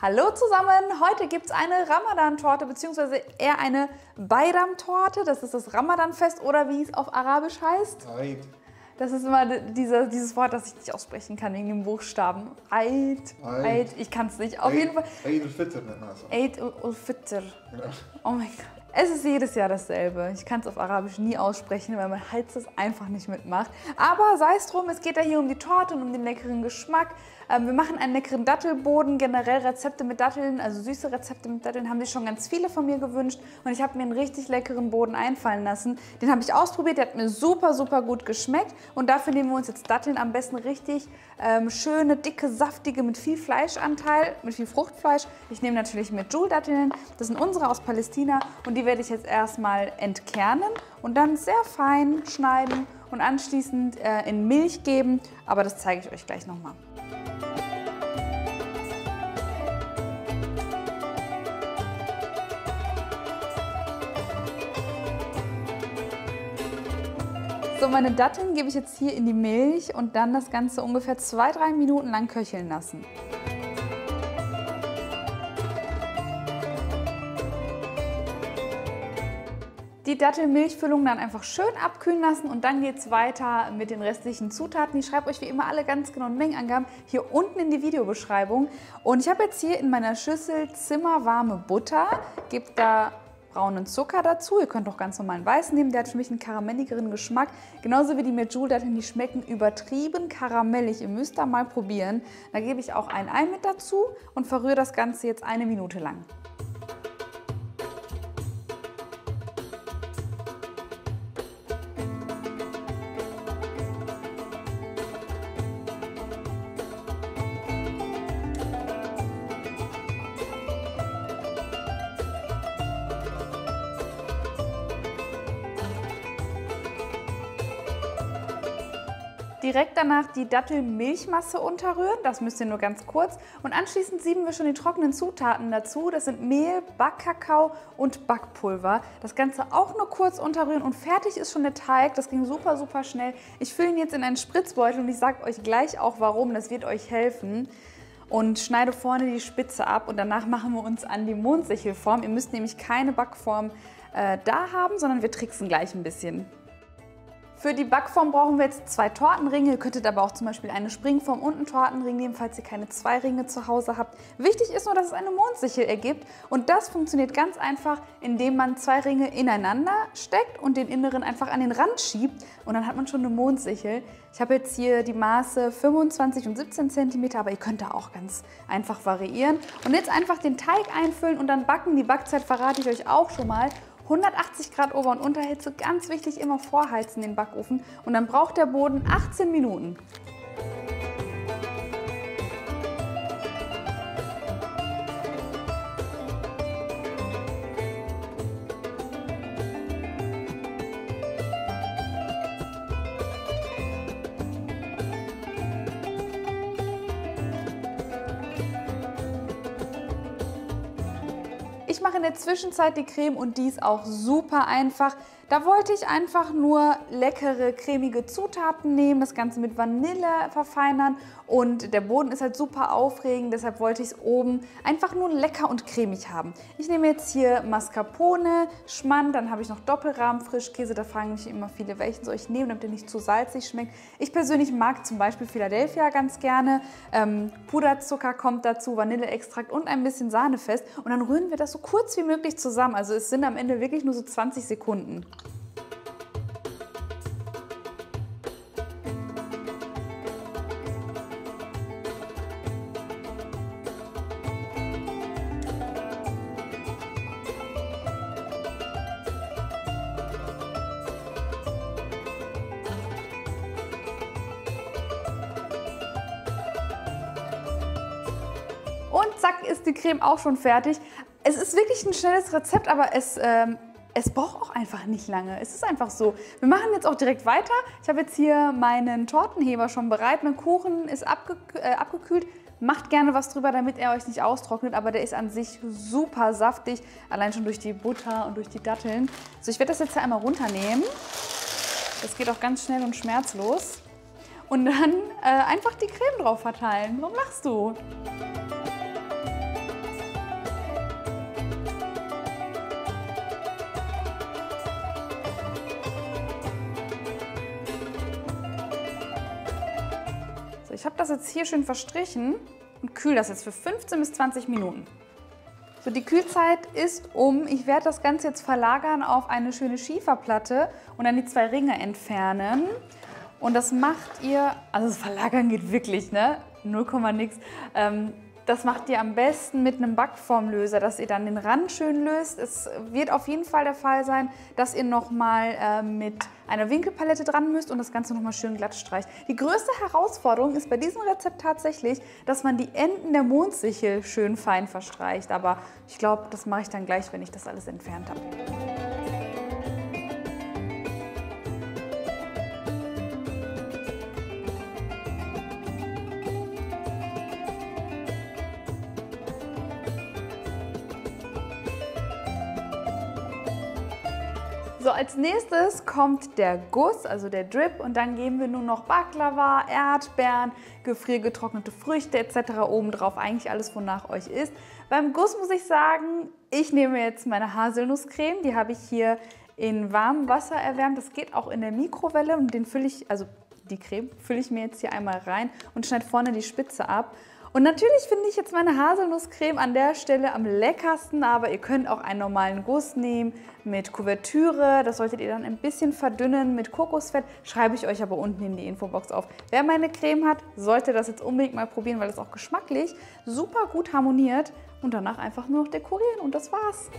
Hallo zusammen, heute gibt es eine Ramadan-Torte bzw. eher eine Bayram-Torte. Das ist das Ramadan-Fest oder wie es auf Arabisch heißt. Eid. Das ist immer dieses Wort, das ich nicht aussprechen kann wegen dem Buchstaben. Eid. Ich kann es nicht. Auf jeden Fall. Eid al-Fitr nennt man das. Eid al-Fitr. Genau. Oh mein Gott. Es ist jedes Jahr dasselbe. Ich kann es auf Arabisch nie aussprechen, weil mein Hals das einfach nicht mitmacht. Aber sei es drum, es geht ja hier um die Torte und um den leckeren Geschmack. Wir machen einen leckeren Dattelboden, generell Rezepte mit Datteln, also süße Rezepte mit Datteln haben sich schon ganz viele von mir gewünscht. Und ich habe mir einen richtig leckeren Boden einfallen lassen. Den habe ich ausprobiert, der hat mir super, super gut geschmeckt. Und dafür nehmen wir uns jetzt Datteln, am besten richtig schöne, dicke, saftige mit viel Fleischanteil, mit viel Fruchtfleisch. Ich nehme natürlich mit Joule-Datteln, das sind unsere aus Palästina. Und die werde ich jetzt erstmal entkernen und dann sehr fein schneiden und anschließend in Milch geben. Aber das zeige ich euch gleich nochmal. So, meine Datteln gebe ich jetzt hier in die Milch und dann das Ganze ungefähr 2-3 Minuten lang köcheln lassen. Die Dattelmilchfüllung dann einfach schön abkühlen lassen und dann geht es weiter mit den restlichen Zutaten. Ich schreibe euch wie immer alle ganz genauen Mengenangaben hier unten in die Videobeschreibung. Und ich habe jetzt hier in meiner Schüssel zimmerwarme Butter, gebe da braunen Zucker dazu. Ihr könnt auch ganz normalen Weißen nehmen, der hat für mich einen karamelligeren Geschmack. Genauso wie die mit Joule-Datteln, die schmecken übertrieben karamellig. Ihr müsst da mal probieren. Da gebe ich auch ein Ei mit dazu und verrühre das Ganze jetzt 1 Minute lang. Direkt danach die Dattelmilchmasse unterrühren, das müsst ihr nur ganz kurz. Und anschließend sieben wir schon die trockenen Zutaten dazu. Das sind Mehl, Backkakao und Backpulver. Das Ganze auch nur kurz unterrühren und fertig ist schon der Teig. Das ging super, super schnell. Ich fülle ihn jetzt in einen Spritzbeutel und ich sage euch gleich auch warum, das wird euch helfen. Und schneide vorne die Spitze ab und danach machen wir uns an die Mondsichelform. Ihr müsst nämlich keine Backform da haben, sondern wir tricksen gleich ein bisschen. Für die Backform brauchen wir jetzt 2 Tortenringe. Ihr könntet aber auch zum Beispiel eine Springform und einen Tortenring nehmen, falls ihr keine 2 Ringe zu Hause habt. Wichtig ist nur, dass es eine Mondsichel ergibt. Und das funktioniert ganz einfach, indem man 2 Ringe ineinander steckt und den inneren einfach an den Rand schiebt. Und dann hat man schon eine Mondsichel. Ich habe jetzt hier die Maße 25 und 17 cm, aber ihr könnt da auch ganz einfach variieren. Und jetzt einfach den Teig einfüllen und dann backen. Die Backzeit verrate ich euch auch schon mal. 180 Grad Ober- und Unterhitze, ganz wichtig, immer vorheizen den Backofen und dann braucht der Boden 18 Minuten. Ich mache in der Zwischenzeit die Creme und die ist auch super einfach. Da wollte ich einfach nur leckere, cremige Zutaten nehmen, das Ganze mit Vanille verfeinern und der Boden ist halt super aufregend, deshalb wollte ich es oben einfach nur lecker und cremig haben. Ich nehme jetzt hier Mascarpone, Schmand, dann habe ich noch Doppelrahmen, Frischkäse, da fragen mich immer viele, welchen soll ich nehmen, damit der nicht zu salzig schmeckt. Ich persönlich mag zum Beispiel Philadelphia ganz gerne, Puderzucker kommt dazu, Vanilleextrakt und ein bisschen Sahnefest und dann rühren wir das so kurz wie möglich zusammen, also es sind am Ende wirklich nur so 20 Sekunden. Und zack ist die Creme auch schon fertig. Es ist wirklich ein schnelles Rezept, aber es braucht auch einfach nicht lange. Es ist einfach so. Wir machen jetzt auch direkt weiter. Ich habe jetzt hier meinen Tortenheber schon bereit. Mein Kuchen ist abgekühlt. Macht gerne was drüber, damit er euch nicht austrocknet, aber der ist an sich super saftig, allein schon durch die Butter und durch die Datteln. So, ich werde das jetzt hier einmal runternehmen. Das geht auch ganz schnell und schmerzlos. Und dann einfach die Creme drauf verteilen. Was machst du? ich habe das jetzt hier schön verstrichen und kühle das jetzt für 15 bis 20 Minuten. So, die Kühlzeit ist um. Ich werde das Ganze jetzt verlagern auf eine schöne Schieferplatte und dann die 2 Ringe entfernen. Und das macht ihr, also das Verlagern geht wirklich, ne? 0, nix. Das macht ihr am besten mit einem Backformlöser, dass ihr dann den Rand schön löst. Es wird auf jeden Fall der Fall sein, dass ihr nochmal mit einer Winkelpalette dran müsst und das Ganze nochmal schön glatt streicht. Die größte Herausforderung ist bei diesem Rezept tatsächlich, dass man die Enden der Mondsichel schön fein verstreicht. Aber ich glaube, das mache ich dann gleich, wenn ich das alles entfernt habe. So, als nächstes kommt der Guss, also der Drip, und dann geben wir nur noch Baklava, Erdbeeren, gefriergetrocknete Früchte etc. oben drauf, eigentlich alles, wonach euch ist. Beim Guss muss ich sagen, ich nehme jetzt meine Haselnusscreme, die habe ich hier in warmem Wasser erwärmt. Das geht auch in der Mikrowelle und den fülle ich, also die Creme fülle ich mir jetzt hier einmal rein und schneide vorne die Spitze ab. Und natürlich finde ich jetzt meine Haselnusscreme an der Stelle am leckersten, aber ihr könnt auch einen normalen Guss nehmen mit Kuvertüre. Das solltet ihr dann ein bisschen verdünnen mit Kokosfett, schreibe ich euch aber unten in die Infobox auf. Wer meine Creme hat, sollte das jetzt unbedingt mal probieren, weil das auch geschmacklich super gut harmoniert. Und danach einfach nur noch dekorieren und das war's.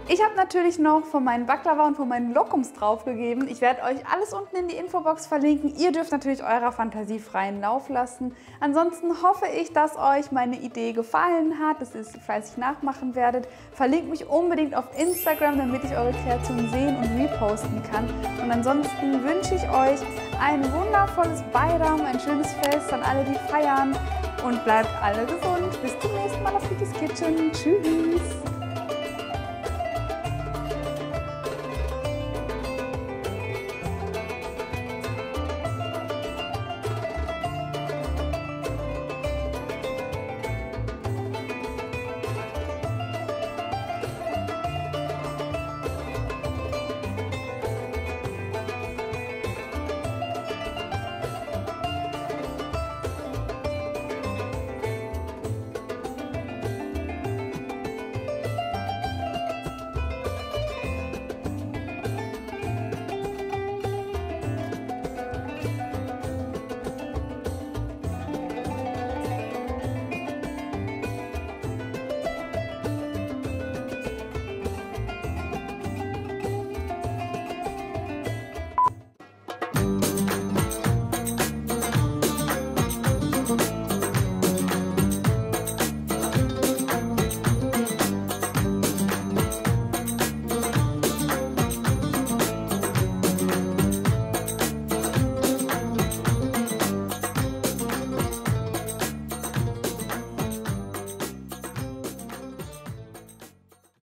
Ich habe natürlich noch von meinen Baklava und von meinen Lokkums draufgegeben. Ich werde euch alles unten in die Infobox verlinken. Ihr dürft natürlich eurer Fantasie freien Lauf lassen. Ansonsten hoffe ich, dass euch meine Idee gefallen hat, dass ihr es fleißig nachmachen werdet. Verlinkt mich unbedingt auf Instagram, damit ich eure Kreation sehen und reposten kann. Und ansonsten wünsche ich euch ein wundervolles Bayram, ein schönes Fest an alle, die feiern. Und bleibt alle gesund. Bis zum nächsten Mal auf Vickys Kitchen. Tschüss!